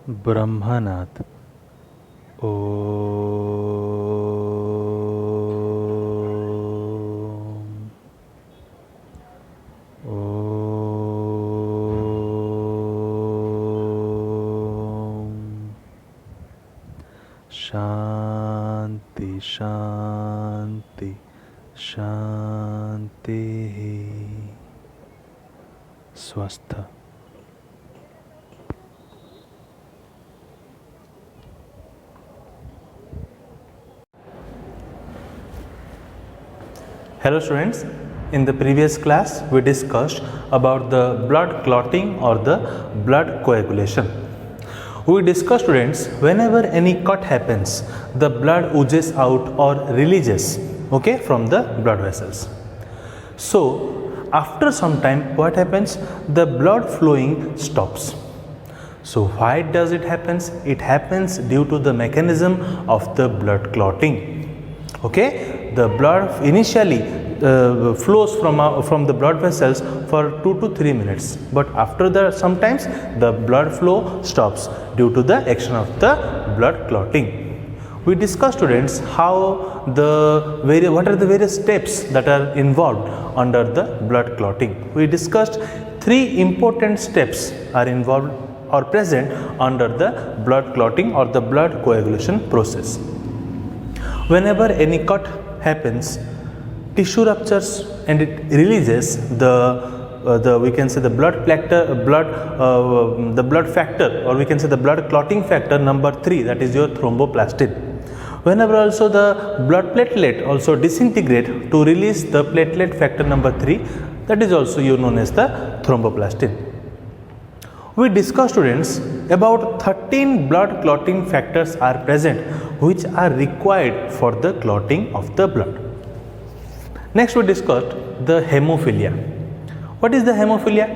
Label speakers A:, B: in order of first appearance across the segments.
A: ब्रह्मनाथ ओ शांति शांति शांति स्वस्थ।
B: Hello students, in the previous class we discussed about the blood clotting or the blood coagulation. We discussed students, whenever any cut happens, the blood oozes out or releases from the blood vessels. So after some time what happens? The blood flowing stops. So why does it happens? It happens due to the mechanism of the blood clotting. The blood initially flows from the blood vessels for 2 to 3 minutes, but after that sometimes the blood flow stops due to the action of the blood clotting. We discussed students what are the various steps that are involved under the blood clotting. We discussed 3 important steps are involved or present under the blood clotting or the blood coagulation process. Whenever any cut happens, tissue ruptures and it releases the we can say the blood factor, or we can say the blood clotting factor number 3, that is your thromboplastin. Whenever also the blood platelet also disintegrate to release the platelet factor number 3, that is also known as the thromboplastin. We discussed students about 13 blood clotting factors are present which are required for the clotting of the blood. Next we discussed the hemophilia. What is the hemophilia?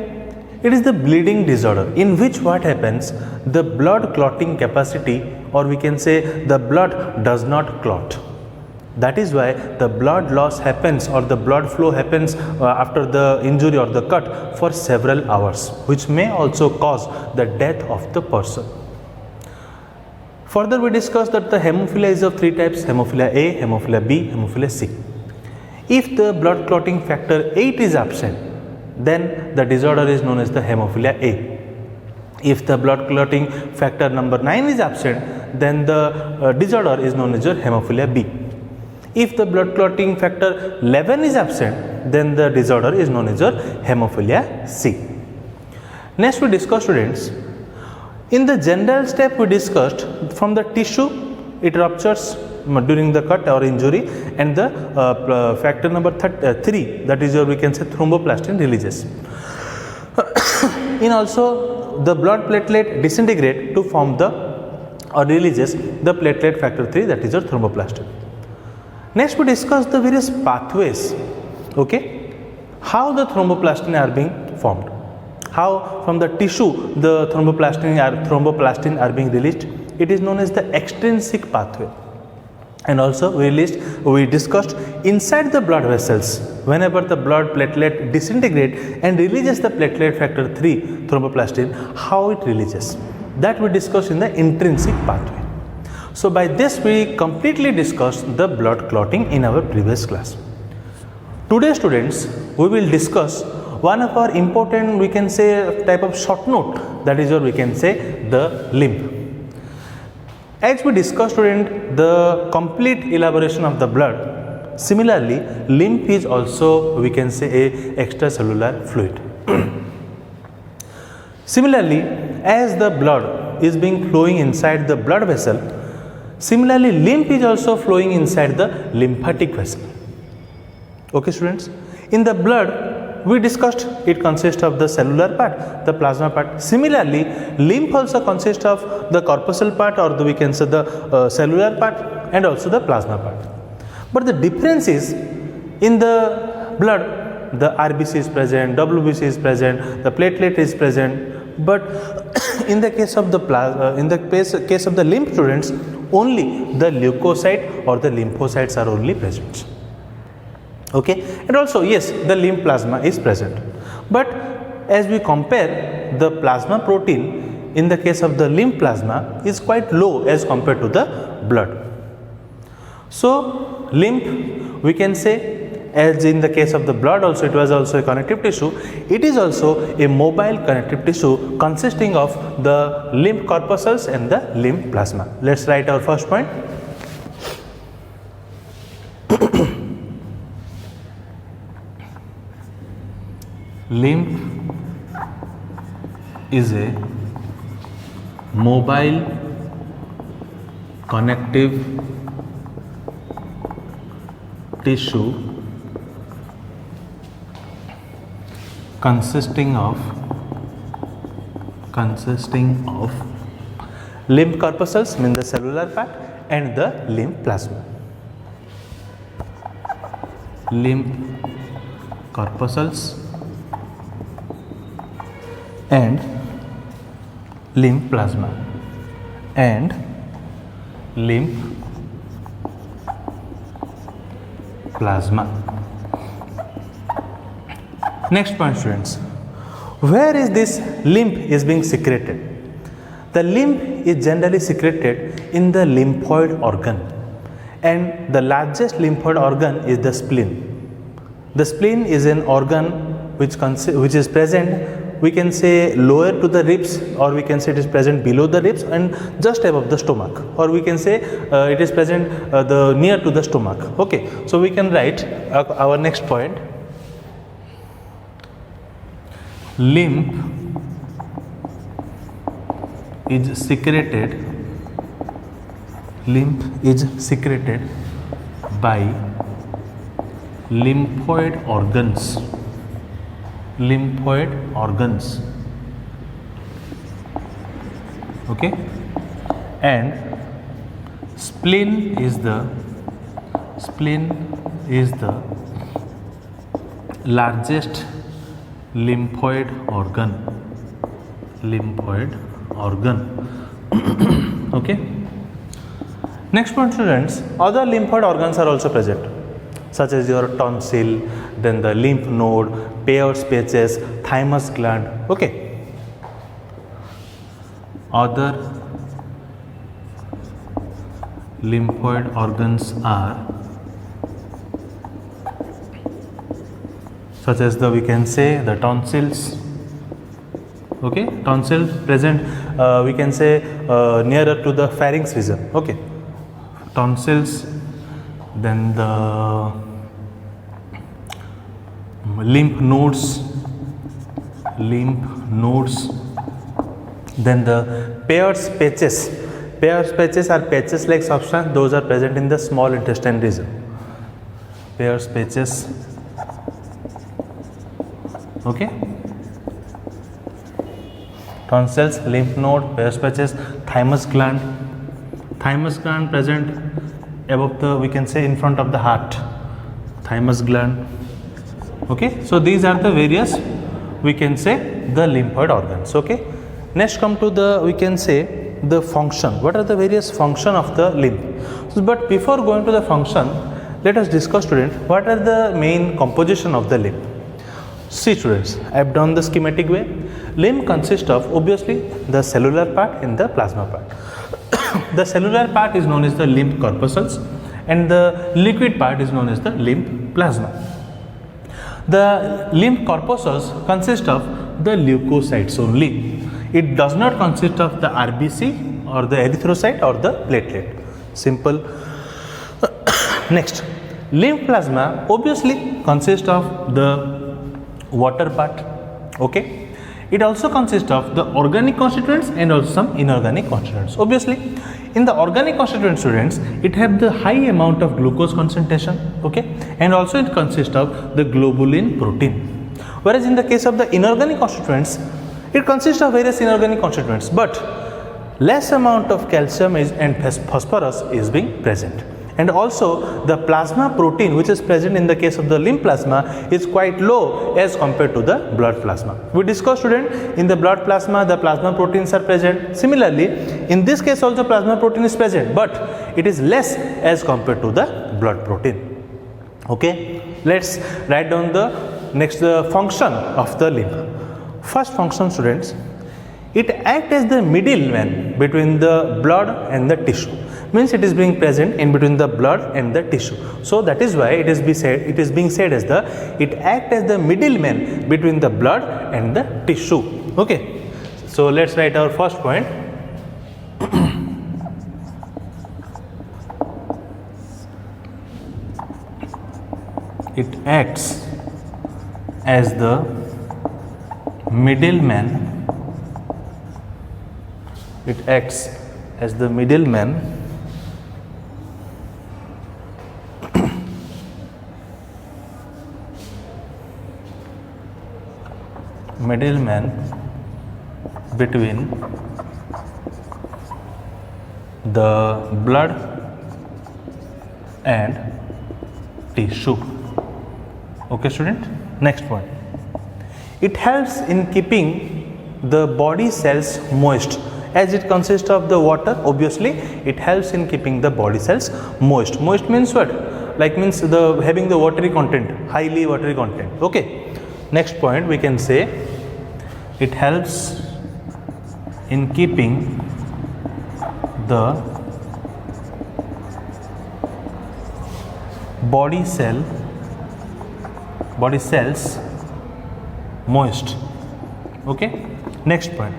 B: It is the bleeding disorder in which what happens, the blood clotting capacity, or we can say the blood does not clot. That is why the blood loss happens or the blood flow happens after the injury or the cut for several hours, which may also cause the death of the person. Further we discussed that the hemophilia is of 3 types: hemophilia A, hemophilia B, hemophilia C. If the blood clotting factor 8 is absent, then the disorder is known as the hemophilia A. If the blood clotting factor number 9 is absent, then the disorder is known as your hemophilia B. If the blood clotting factor 11 is absent, then the disorder is known as your hemophilia C. Next we discuss students, in the general step we discussed from the tissue it ruptures during the cut or injury, and the factor number 3, that is your we can say thromboplastin, releases. In also the blood platelet disintegrate to form the or releases the platelet factor 3, that is your thromboplastin. Next we discuss the various pathways, how the thromboplastin are being formed, how from the tissue the thromboplastin are being released. It is known as the extrinsic pathway. And also we discussed inside the blood vessels, whenever the blood platelet disintegrate and releases the platelet factor 3 thromboplastin, how it releases. That we discussed in the intrinsic pathway. So by this we completely discussed the blood clotting in our previous class. Today students, we will discuss one of our important, we can say, type of short note, that is your we can say the lymph. As we discussed student, the complete elaboration of the blood, similarly lymph is also we can say a extracellular fluid. Similarly, as the blood is being flowing inside the blood vessel, similarly lymph is also flowing inside the lymphatic vessel. Students, in the blood we discussed it consists of the cellular part, the plasma part. Similarly, lymph also consists of the corpuscle part, or we can say the cellular part, and also the plasma part. But the difference is, in the blood the RBC is present, WBC is present, the platelet is present, but in the case of the case of the lymph students, only the leukocyte or the lymphocytes are only present. And also yes, the lymph plasma is present, but as we compare the plasma protein in the case of the lymph plasma is quite low as compared to the blood. So lymph, we can say, as in the case of the blood also, it was also a connective tissue. It is also a mobile connective tissue consisting of the lymph corpuscles and the lymph plasma. Let's write our first point. Lymph is a mobile connective tissue consisting of lymph corpuscles, means the cellular part, and the lymph plasma. Lymph corpuscles and lymph plasma and lymph plasma. Next point, students, where is this lymph is being secreted? The lymph is generally secreted in the lymphoid organ, and the largest lymphoid organ is the spleen. The spleen is an organ which is present, we can say, lower to the ribs, or we can say it is present below the ribs and just above the stomach, or we can say it is present near to the stomach. Okay, so we can write our next point. Lymph is secreted by lymphoid organs, okay, and spleen is the largest lymphoid organ. Okay. Next point, students, other lymphoid organs are also present, such as your tonsil, then the lymph node, Peyer's patches, thymus gland. Okay. Other lymphoid organs are such as we can say the tonsils. Okay, tonsils present, we can say nearer to the pharynx region. Okay, tonsils, then the lymph nodes, then the Peyer's patches. Peyer's patches are patches like substance, those are present in the small intestine region. Peyer's patches. Okay, tonsils, lymph node, Peyer's patches, thymus gland present above the, we can say, in front of the heart, thymus gland. Okay, so these are the various, we can say, the lymphoid organs. Okay, next come to the, we can say, the function. What are the various function of the lymph? So, but before going to the function, let us discuss, student, what are the main composition of the lymph. See, students, I have done the schematic way. Lymph consists of, obviously, the cellular part and the plasma part. The cellular part is known as the lymph corpuscles and the liquid part is known as the lymph plasma. The lymph corpuscles consist of the leukocytes only. It does not consist of the RBC or the erythrocyte or the platelet. Simple. Next, lymph plasma obviously consists of the water part. Okay, it also consists of the organic constituents and also some inorganic constituents. Obviously, in the organic constituent, students, it have the high amount of glucose concentration. Okay, and also it consists of the globulin protein. Whereas in the case of the inorganic constituents, it consists of various inorganic constituents, but less amount of calcium and phosphorus is being present. And also the plasma protein which is present in the case of the lymph plasma is quite low as compared to the blood plasma. We discussed, student, in the blood plasma the plasma proteins are present. Similarly, in this case also plasma protein is present, but it is less as compared to the blood protein. Okay, let's write down the next function of the lymph. First function, students, it acts as the middleman between the blood and the tissue. Means it is being present in between the blood and the tissue. So that is why it is being said as it acts as the middleman between the blood and the tissue. Okay. So let's write our first point. It acts as the middleman. It acts as the middleman between the blood and tissue. Okay, student. Next point. It helps in keeping the body cells moist. As it consists of the water, obviously it helps in keeping the body cells moist. Moist means what? Like means having the watery content, highly watery content. Okay. Next point, we can say it helps in keeping the body cells moist. Okay. Next point.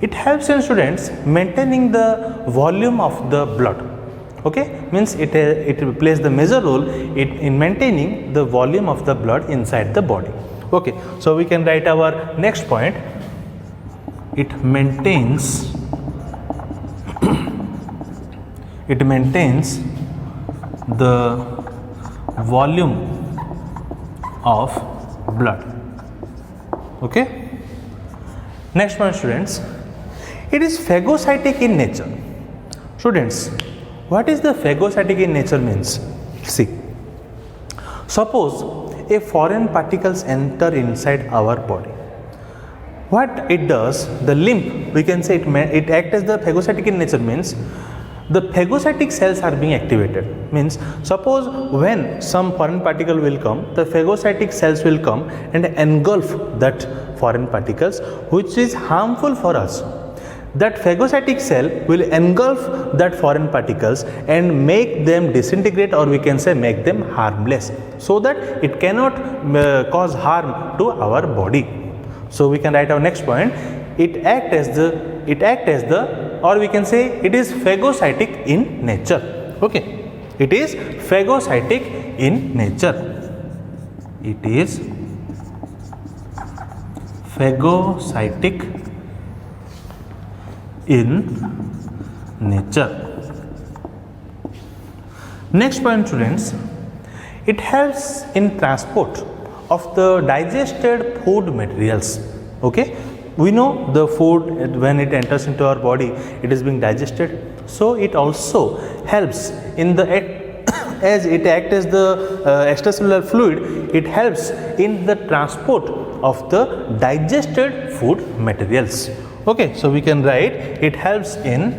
B: It helps in students maintaining the volume of the blood. Okay, means it plays the major role in maintaining the volume of the blood inside the body. Okay, so we can write our next point. It maintains the volume of blood. Okay. Next point, students. It is phagocytic in nature. Students, what is the phagocytic in nature means? See, suppose a foreign particles enter inside our body. What it does, the lymph, we can say it acts as the phagocytic in nature means the phagocytic cells are being activated. Means suppose when some foreign particle will come, the phagocytic cells will come and engulf that foreign particles which is harmful for us. That phagocytic cell will engulf that foreign particles and make them disintegrate, or we can say make them harmless, so that it cannot cause harm to our body. So we can write our next point. It acts as the or we can say it is phagocytic in nature. Okay, it is phagocytic in nature. It is phagocytic in nature. Next point, students. It helps in transport of the digested food materials. Okay, we know the food, when it enters into our body, it is being digested. So it also helps in the as it acts as the extracellular fluid, it helps in the transport of the digested food materials. Okay, so we can write it helps in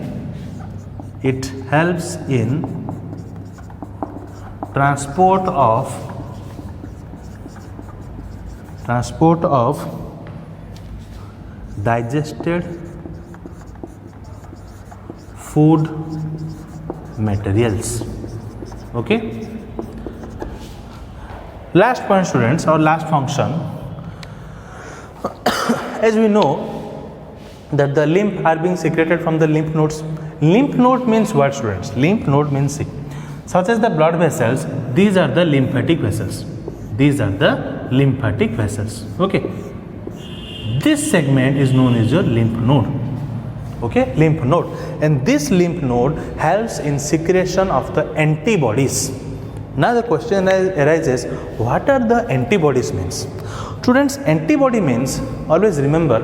B: transport of digested food materials. Okay. Last point, students, or last function. As we know that the lymph are being secreted from the lymph nodes. Lymph node means what, students? Lymph node means such as the blood vessels, these are the lymphatic vessels. These are the lymphatic vessels. Okay. This segment is known as your lymph node. Okay, lymph node. And this lymph node helps in secretion of the antibodies. Now the question arises, what are the antibodies means? Students, antibody means, always remember,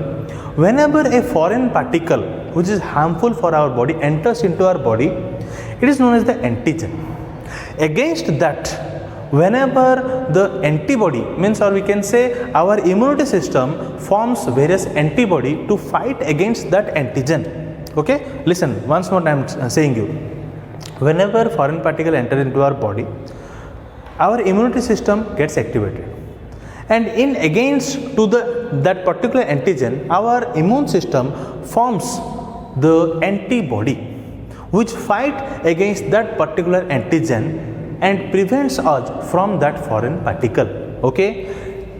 B: whenever a foreign particle which is harmful for our body enters into our body, it is known as the antigen. Against that, whenever the antibody means, or we can say our immunity system forms various antibody to fight against that antigen. Okay, listen, once more I am saying you, whenever foreign particle enter into our body, our immunity system gets activated, and in against to that particular antigen, our immune system forms the antibody which fight against that particular antigen and prevents us from that foreign particle. Okay,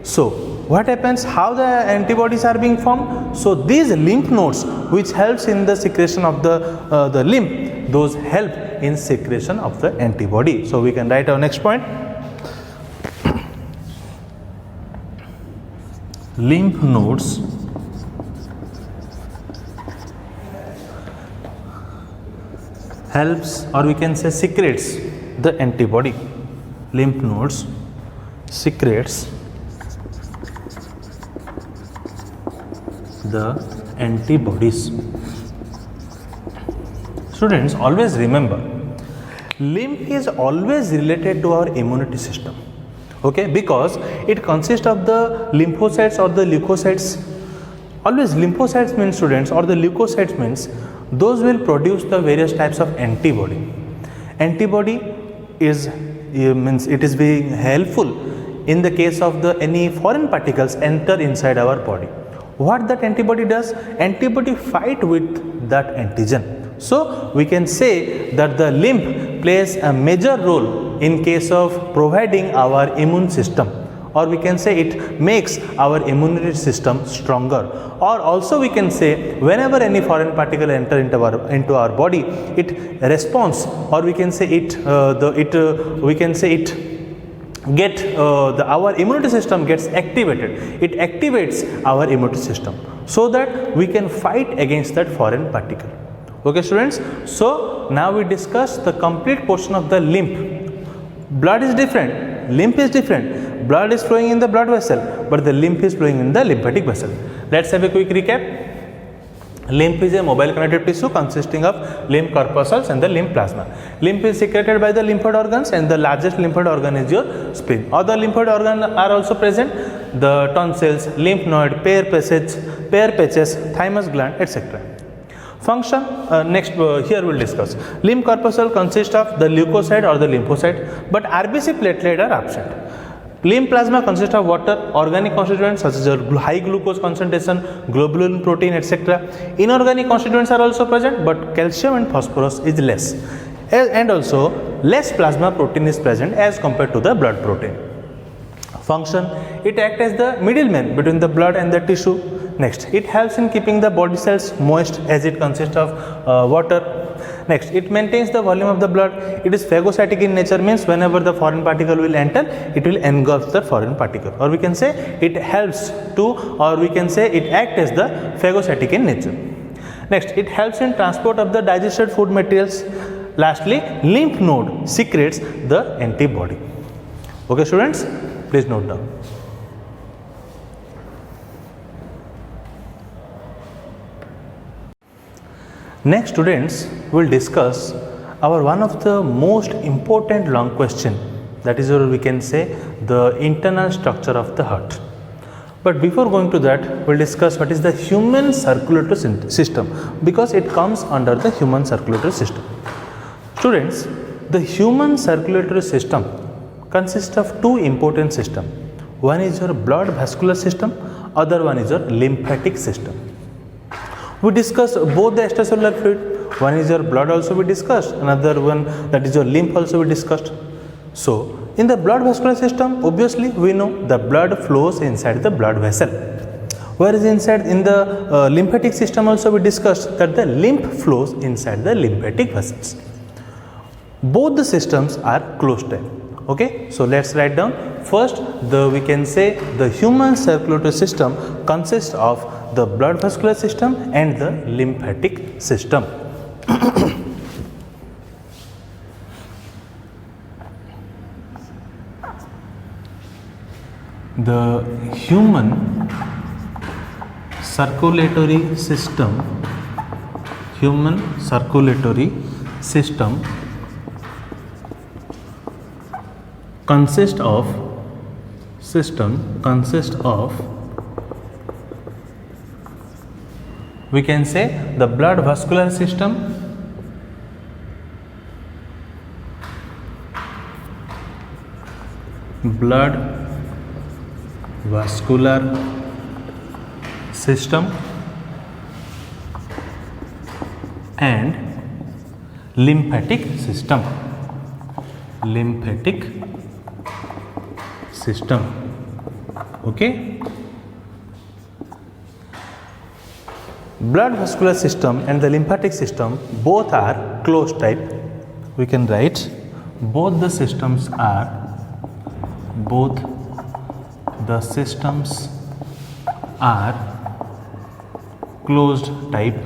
B: so what happens, how the antibodies are being formed? So these lymph nodes which helps in the secretion of the lymph, those help in secretion of the antibody. So we can write our next point. Lymph nodes helps, or we can say secretes the antibody. Lymph nodes secretes the antibodies. Students, always remember, lymph is always related to our immunity system. Okay, because it consists of the lymphocytes or the leukocytes. Always lymphocytes means, students, or the leukocytes means those will produce the various types of antibody. Antibody is means it is being helpful in the case of the any foreign particles enter inside our body. What that antibody does? Antibody fight with that antigen. So we can say that the lymph plays a major role in case of providing our immune system, or we can say it makes our immunity system stronger. Or also we can say whenever any foreign particle enter into our body, it responds, or we can say our immunity system gets activated. It activates our immunity system so that we can fight against that foreign particle. Okay, students. So now we discuss the complete portion of the lymph. Blood is different, lymph is different. Blood is flowing in the blood vessel, but the lymph is flowing in the lymphatic vessel. Let's have a quick recap. Lymph is a mobile connective tissue consisting of lymph corpuscles and the lymph plasma. Lymph is secreted by the lymphoid organs, and the largest lymphoid organ is your spleen. Other lymphoid organs are also present: the tonsils, lymph node, Peyer's patches, thymus gland, etc. Function, here we will discuss. Lymph corpuscle consists of the leukocyte or the lymphocyte, but RBC platelet are absent. Lymph plasma consists of water, organic constituents such as high glucose concentration, globulin protein, etc. Inorganic constituents are also present, but calcium and phosphorus is less. And also less plasma protein is present as compared to the blood protein. Function, it acts as the middleman between the blood and the tissue. Next, it helps in keeping the body cells moist as it consists of water. Next, it maintains the volume of the blood. It is phagocytic in nature, means whenever the foreign particle will enter, it will engulf the foreign particle, or we can say it helps to, or we can say it acts as the phagocytic in nature. Next, it helps in transport of the digested food materials. Lastly, lymph node secretes the antibody. Okay, students, please note down. Next, students, will discuss our one of the most important long question, that is, or we can say the internal structure of the heart. But before going to that, we'll discuss what is the human circulatory system, because it comes under the human circulatory system. Students, the human circulatory system consists of two important systems. One is your blood vascular system, other one is your lymphatic system. We discussed both the extracellular fluid. One is your blood also we discussed, another one, that is your lymph, also we discussed. So in the blood vascular system, obviously we know the blood flows inside the blood vessel. Whereas inside in the lymphatic system also we discussed that the lymph flows inside the lymphatic vessels. Both the systems are closed time. Okay, so let's write down. First, we can say the human circulatory system consists of the blood vascular system and the lymphatic system. The human circulatory system consists of we can say the blood vascular system, blood vascular system and lymphatic system. Okay. Blood vascular system and the lymphatic system both are closed type. We can write both the systems are closed type.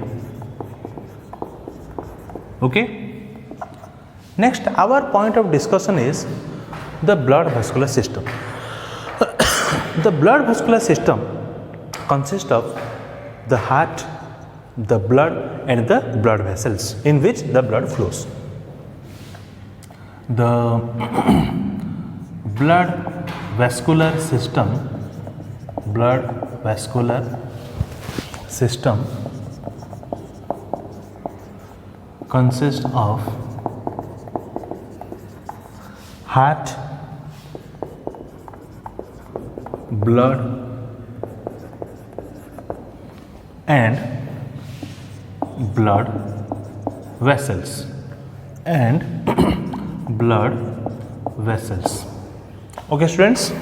B: Okay. Next, our point of discussion is the blood vascular system. The blood vascular system consists of the heart, the blood and the blood vessels in which the blood flows. The blood vascular system consists of heart, blood and blood vessels Okay students,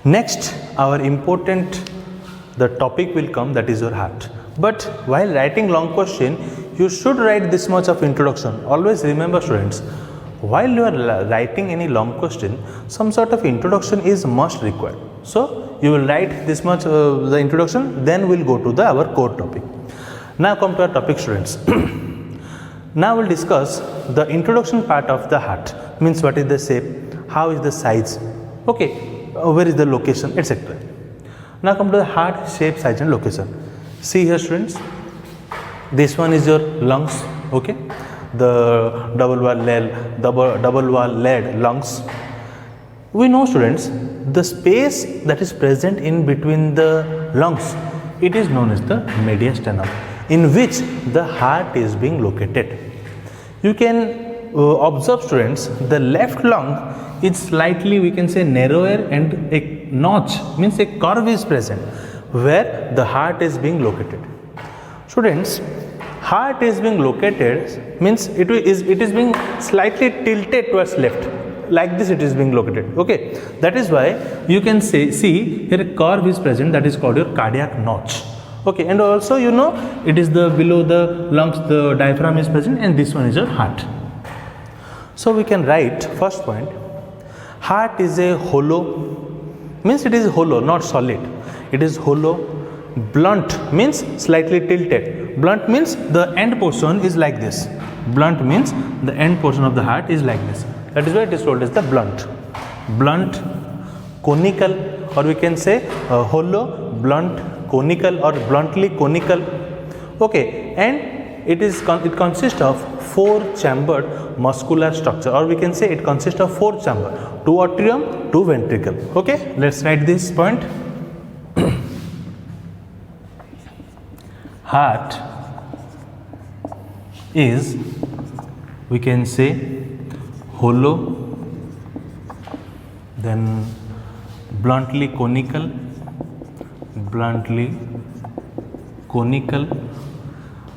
B: next our important the topic will come, that is your heart. But while writing long question, you should write this much of introduction. Always remember students, while you are writing any long question, some sort of introduction is must required. So you will write this much the introduction, then we'll go to our core topic. Now come to our topic students. Now we'll discuss the introduction part of the heart, means what is the shape, how is the size, okay, where is the location, etc. Now come to the heart shape, size and location. See here students, this one is your lungs, okay, the double wall lead lungs. We know students, the space that is present in between the lungs, it is known as the mediastinum, in which the heart is being located. You can observe students, the left lung is slightly, we can say, narrower and a notch, means a curve is present where the heart is being located. Students, heart is being located means it is being slightly tilted towards left, like this it is being located, okay. That is why you can see here a curve is present, that is called your cardiac notch, okay. And also you know it is the below the lungs the diaphragm is present, and this one is your heart. So we can write first point, heart is a hollow, means it is hollow, not solid, it is hollow. Blunt means slightly tilted, blunt means the end portion is like this, blunt means the end portion of the heart is like this, that is why it is called as the blunt. Blunt, conical, or we can say hollow, blunt, conical or bluntly conical, okay. And it consists of 4-chambered muscular structure, or we can say it consists of 4 chamber, 2 atrium, 2 ventricle, okay. Let's write this point. Heart is, we can say, hollow, then bluntly conical,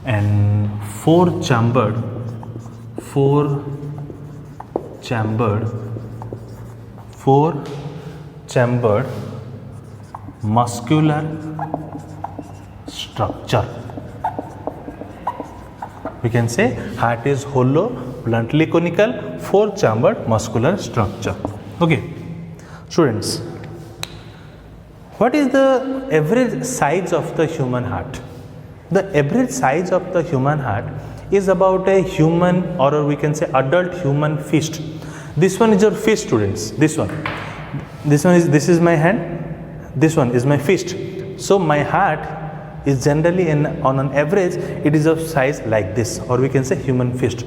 B: and 4-chambered muscular structure. We can say heart is hollow, bluntly conical, 4-chambered muscular structure, okay. Students, what is the average size of the human heart? The average size of the human heart is about a human, or we can say adult human fist. This one is your fist students, this is my hand, this one is my fist. So my heart is generally on an average it is of size like this, or we can say human fist.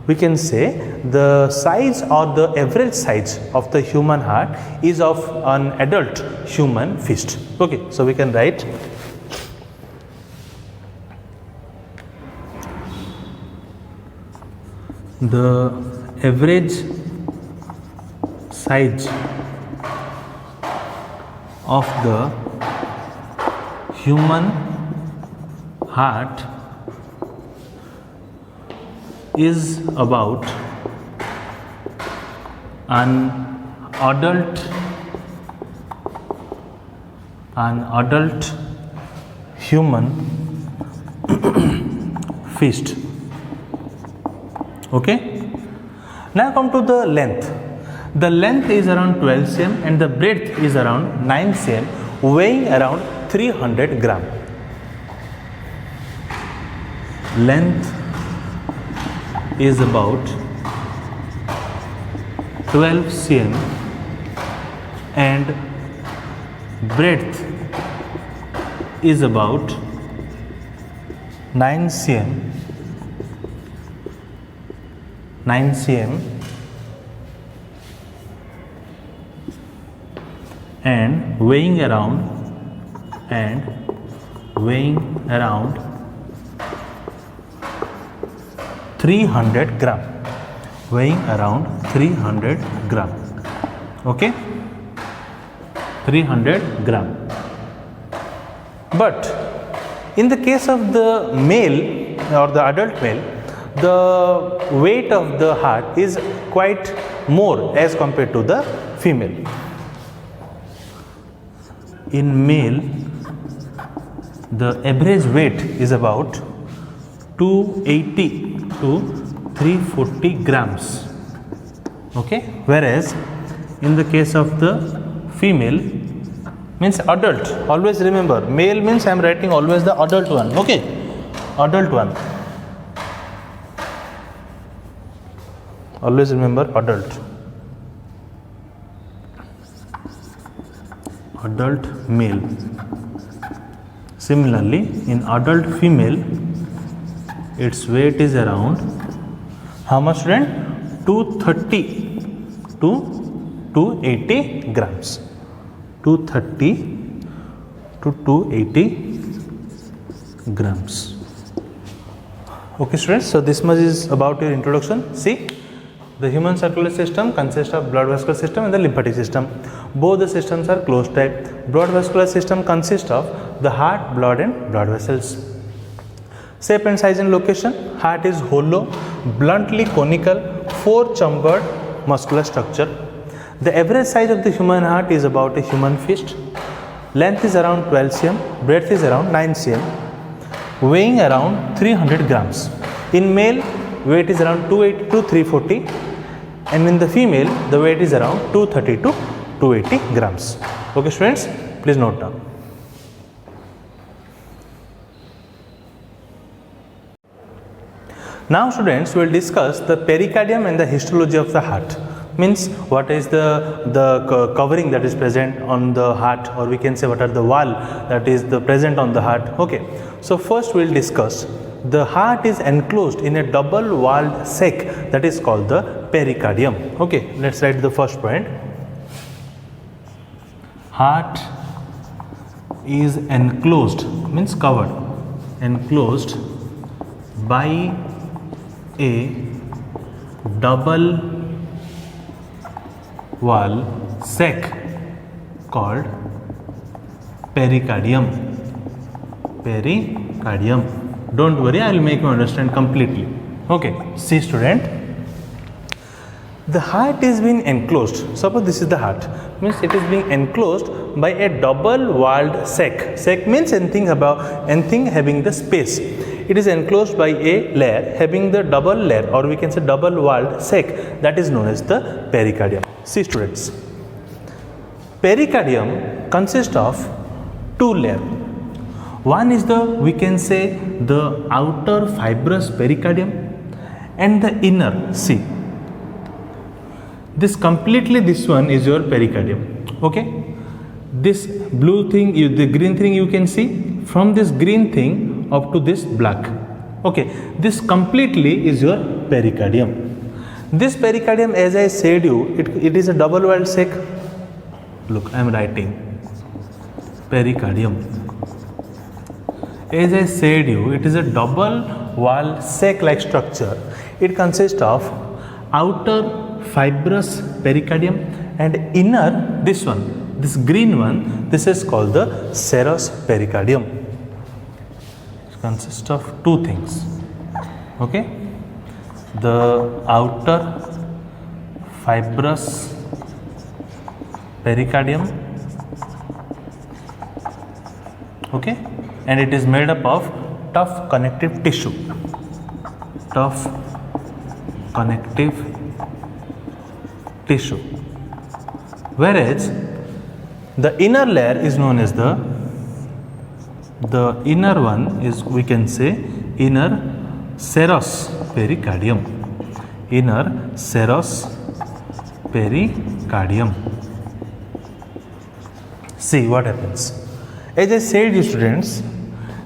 B: We can say the size or the average size of the human heart is of an adult human fist, okay. So we can write the average size of the human heart is about an adult human fist. Okay, now come to the length. The length is around 12 cm and the breadth is around 9 cm, weighing around 300 gram. Length is about 12 cm and breadth is about 9 cm and weighing around 300 gram. Weighing around 300 gram. Okay, 300 gram. But in the case of the male or the adult male, the weight of the heart is quite more as compared to the female. In male, the average weight is about 280 to 340 grams. Okay, whereas in the case of the female, means adult, always remember, male means I am writing always the adult one. Okay, adult one, always remember adult male. Similarly, in adult female, its weight is around how much, friend? 230 to 280 grams. 230 to 280 grams. Okay, students, so this much is about your introduction. See, the human circulatory system consists of blood vascular system and the lymphatic system. Both the systems are closed type. Blood vascular system consists of the heart, blood and blood vessels. Shape and size and location. Heart is hollow, bluntly conical, 4-chambered muscular structure. The average size of the human heart is about a human fist. Length is around 12 cm, breadth is around 9 cm, weighing around 300 grams. In male, weight is around 280 to 340, and in the female, the weight is around 230 to 280 grams. Okay, students, please note down. Now, students, we will discuss the pericardium and the histology of the heart. Means what is the covering that is present on the heart, or we can say what are the wall that is present on the heart. Okay, so first we will discuss the heart is enclosed in a double walled sac that is called the pericardium. Okay, let's write the first point. Heart is enclosed, means covered, enclosed by a double wall sac called pericardium. Pericardium. Don't worry, I will make you understand completely. Okay, see student, the heart is being enclosed. Suppose this is the heart, means it is being enclosed by a double walled sac. Sac means anything having the space. It is enclosed by a layer having the double layer, or we can say double walled sac, that is known as the pericardium. See students, pericardium consists of two layers. One is we can say the outer fibrous pericardium and the inner. See, this one is your pericardium. Okay, this blue thing, the green thing you can see, from this green thing up to this black. Okay, this completely is your pericardium. This pericardium, as I said you, it is a double walled sac. Look, I am writing pericardium. As I said you, it is a double walled sac like structure. It consists of outer fibrous pericardium and inner, this one, this green one, this is called the serous pericardium. It consists of two things. Okay, the outer fibrous pericardium, okay, and it is made up of tough connective tissue, tough connective tissue, whereas the inner layer is known as the inner one is, we can say, inner serous pericardium, inner serous pericardium. See what happens. As I said, you students,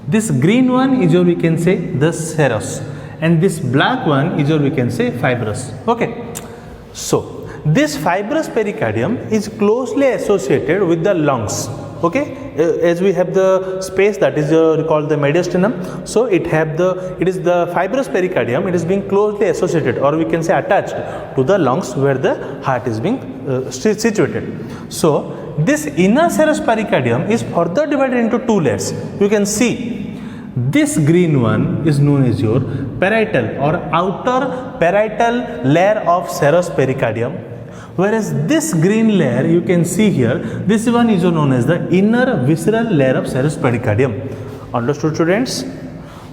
B: this green one is your, we can say, the serous, and this black one is your, we can say, fibrous. Okay, so this fibrous pericardium is closely associated with the lungs. Okay, as we have the space that is called the mediastinum, so it is the fibrous pericardium. It is being closely associated, or we can say attached to the lungs where the heart is being situated. So this inner serous pericardium is further divided into two layers. You can see this green one is known as your parietal or outer parietal layer of serous pericardium, whereas this green layer you can see here, this one is known as the inner visceral layer of serous pericardium. Understood, students?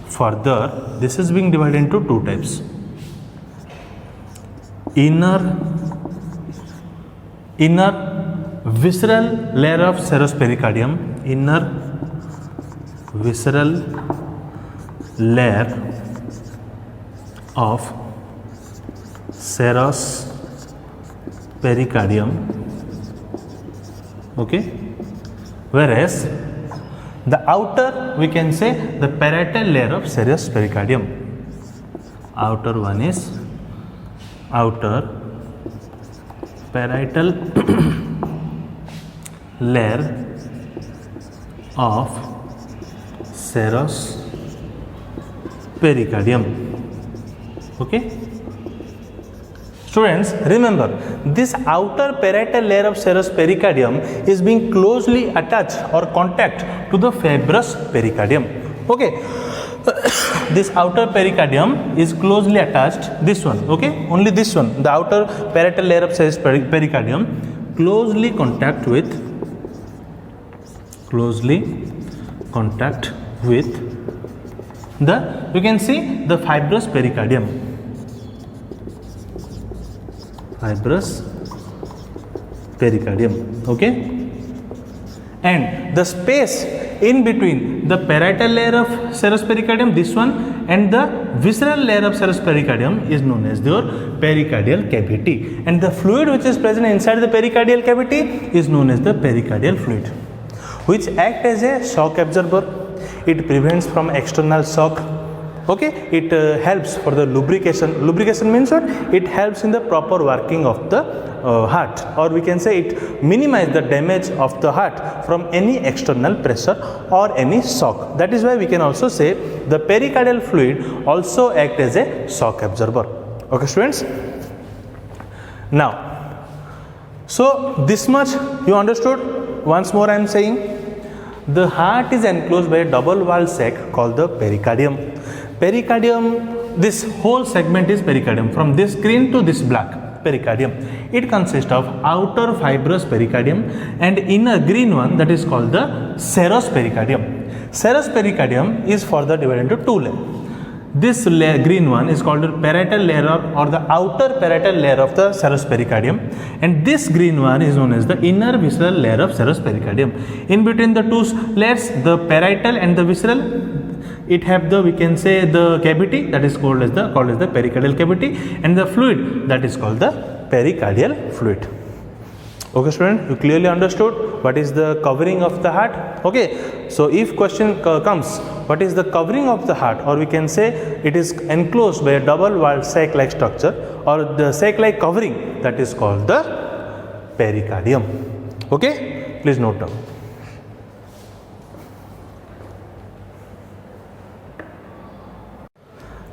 B: Further, this is being divided into two types: inner visceral layer of serous pericardium, inner visceral layer of serous pericardium, okay, whereas the outer, we can say, the parietal layer of serous pericardium. Outer one is outer parietal layer of serous pericardium. Okay, students, remember this outer parietal layer of serous pericardium is being closely attached or contact to the fibrous pericardium. Okay, this outer pericardium is closely attached, this one, okay, only this one, the outer parietal layer of serous pericardium closely contact with the, you can see, the fibrous pericardium, okay, and the space in between the parietal layer of serous pericardium, this one, and the visceral layer of serous pericardium is known as your pericardial cavity, and the fluid which is present inside the pericardial cavity is known as the pericardial fluid, which act as a shock absorber. It prevents from external shock. Okay, it helps for the lubrication. Lubrication means what? It helps in the proper working of the heart, or we can say it minimize the damage of the heart from any external pressure or any shock. That is why we can also say the pericardial fluid also act as a shock absorber. Okay, students. Now, so this much you understood. Once more I am saying, the heart is enclosed by a double walled sac called the pericardium. Pericardium, this whole segment is pericardium, from this green to this black pericardium. It consists of outer fibrous pericardium and inner green one, that is called the serous pericardium. Serous pericardium is further divided into two layers. This layer, green one, is called the parietal layer or the outer parietal layer of the serous pericardium, and this green one is known as the inner visceral layer of serous pericardium. In between the two layers, the parietal and the visceral, it have the, we can say, the cavity that is called as the pericardial cavity, and the fluid that is called the pericardial fluid. Okay, student, you clearly understood what is the covering of the heart. Okay, so if question comes, what is the covering of the heart, or we can say it is enclosed by a double walled sac like structure or the sac like covering, that is called the pericardium. Okay, please note down.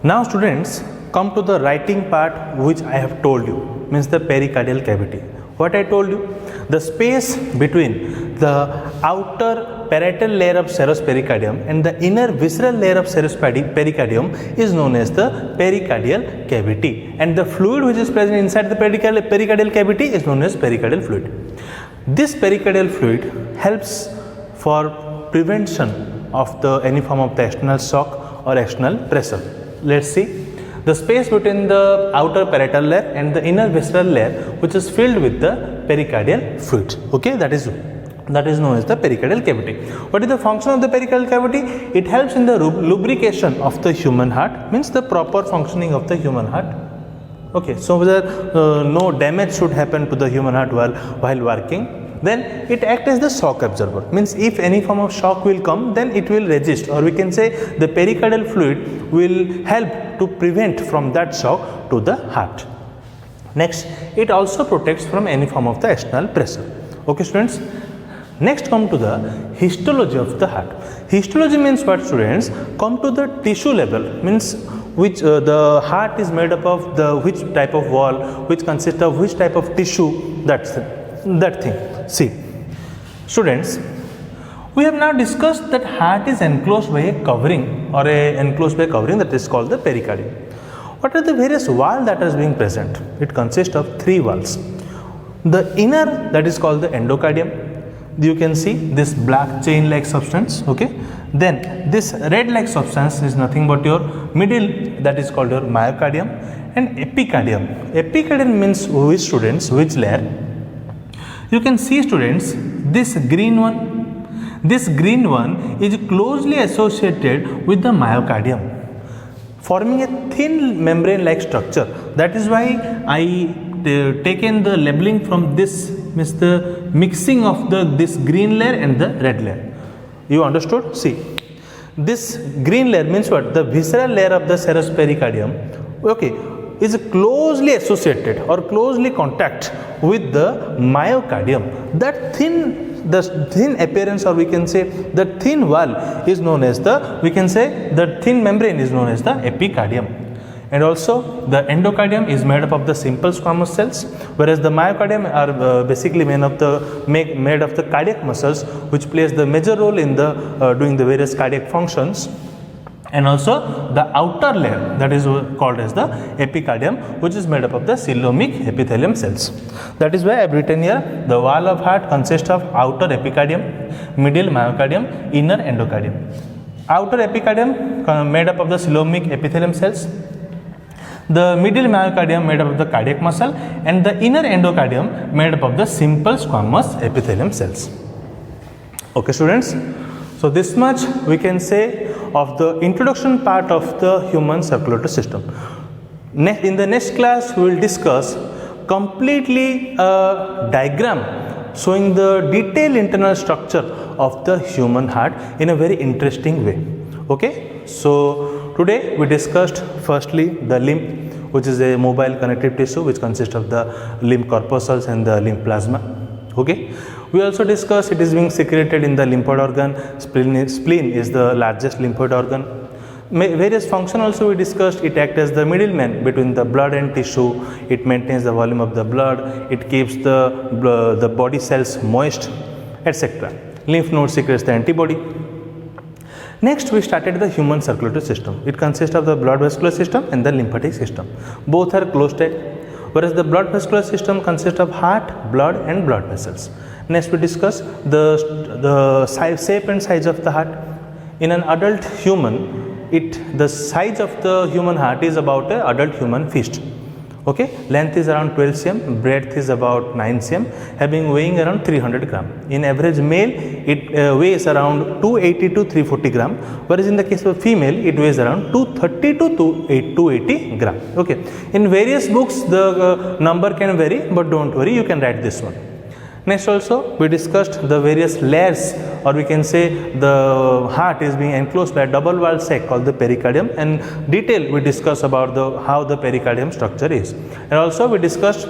B: Now students, come to the writing part which I have told you, means the pericardial cavity. What I told you, The space between the outer parietal layer of serous pericardium and the inner visceral layer of serous pericardium is known as the pericardial cavity, and the fluid which is present inside the pericardial cavity is known as pericardial fluid. This pericardial fluid helps for prevention of any form of the external shock or external pressure. Let's see. The space between the outer parietal layer and the inner visceral layer, which is filled with the pericardial fluid. Okay, that is known as the pericardial cavity. What is the function of the pericardial cavity? It helps in the lubrication of the human heart, means the proper functioning of the human heart. Okay, so that no damage should happen to the human heart while working. Then it acts as the shock absorber, means if any form of shock will come, then it will resist, or we can say the pericardial fluid will help to prevent from that shock to the heart. Next, it also protects from any form of the external pressure. Okay, students. Next, come to the histology of the heart. Histology means what, students? Come to the tissue level, means which the heart is made up of the which type of wall, which consists of which type of tissue, that thing. See, students, we have now discussed that heart is enclosed by a covering that is called the pericardium. What are the various walls that is being present? It consists of 3 walls. The inner, that is called the endocardium. You can see this black chain like substance. Okay, then this red like substance is nothing but your middle, that is called your myocardium, and epicardium. Epicardium means which, students, which layer? You can see, students, this green one. This green one is closely associated with the myocardium, forming a thin membrane like structure. That is why I taken the labeling from this, means the mixing of this green layer and the red layer. You understood? See, this green layer means what? The visceral layer of the serous pericardium, okay, is closely associated or closely contact with the myocardium. That thin appearance, or we can say the thin wall is known as the thin membrane is known as the epicardium. And also the endocardium is made up of the simple squamous cells, whereas the myocardium are basically made of the cardiac muscles, which plays the major role in the doing the various cardiac functions. And also the outer layer, that is called as the epicardium, which is made up of the coelomic epithelium cells. That is why I have written here, the wall of heart consists of outer epicardium, middle myocardium, inner endocardium. Outer epicardium made up of the coelomic epithelium cells, the middle myocardium made up of the cardiac muscle, and the inner endocardium made up of the simple squamous epithelium cells. Okay, students. So this much we can say of the introduction part of the human circulatory system. In the next class we will discuss completely a diagram showing the detailed internal structure of the human heart in a very interesting way. Okay, so today we discussed firstly the limb, which is a mobile connective tissue which consists of the limb corpuscles and the limb plasma. Okay, we also discussed it is being secreted in the lymphoid organ. Spleen is the largest lymphoid organ. Various function also we discussed. It acts as the middleman between the blood and tissue. It maintains the volume of the blood. It keeps the body cells moist, etc. Lymph node secretes the antibody. Next, we started the human circulatory system. It consists of the blood vascular system and the lymphatic system. Both are closed-tight, whereas the blood vascular system consists of heart, blood, and blood vessels. Next, we discuss the shape and size of the heart. In an adult human, the size of the human heart is about an adult human fist. Okay, length is around 12 cm, breadth is about 9 cm, weighing around 300 gram. In average male, it weighs around 280 to 340 gram, whereas in the case of female, it weighs around 230 to 280 gram. Okay, in various books, the number can vary, but don't worry, you can write this one. Next also, we discussed the various layers, or we can say the heart is being enclosed by a double walled sac called the pericardium, and detail we discussed about how the pericardium structure is. And also we discussed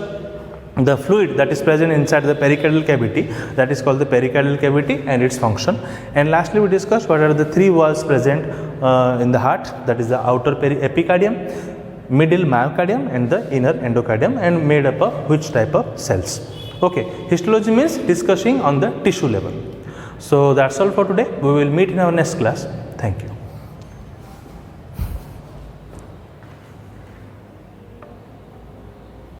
B: the fluid that is present inside the pericardial cavity, that is called the pericardial cavity, and its function. And lastly we discussed what are the 3 walls present in the heart, that is the outer epicardium, middle myocardium, and the inner endocardium, and made up of which type of cells. Okay, histology means discussing on the tissue level. So that's all for today. We will meet in our next class. Thank you.